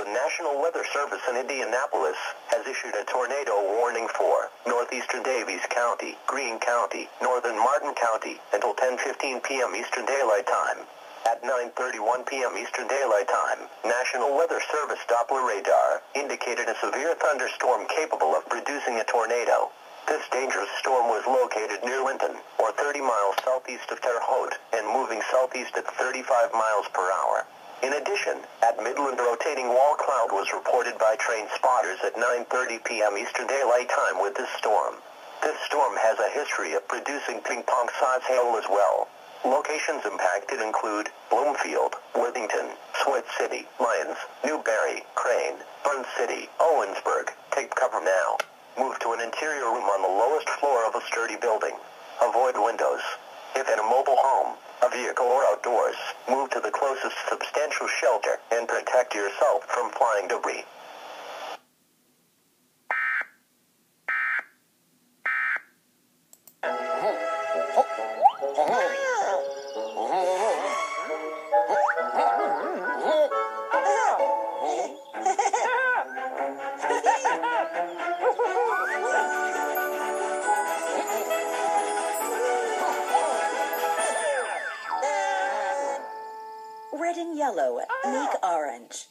the National Weather Service in Indianapolis has issued a tornado warning for northeastern Davies County, Greene County, northern Martin County until 10:15 p.m. Eastern Daylight Time. At 9:31 p.m. Eastern Daylight Time, National Weather Service Doppler radar indicated a severe thunderstorm capable of producing a tornado. This dangerous storm was located near Linton, or 30 miles southeast of Terre Haute, and moving southeast at 35 miles per hour. In addition, at Midland, rotating wall cloud was reported by train spotters at 9:30 p.m. Eastern Daylight Time with this storm. This storm has a history of producing ping-pong-size hail as well. Locations impacted include Bloomfield, Worthington, Sweat City, Lyons, Newberry, Crane, Burns City, Owensburg. Take cover now. Move to an interior room on the lowest floor of a sturdy building. Avoid windows. If in a mobile home, a vehicle, or outdoors, move to the closest substantial shelter and protect yourself from flying debris. Red and yellow, meek orange.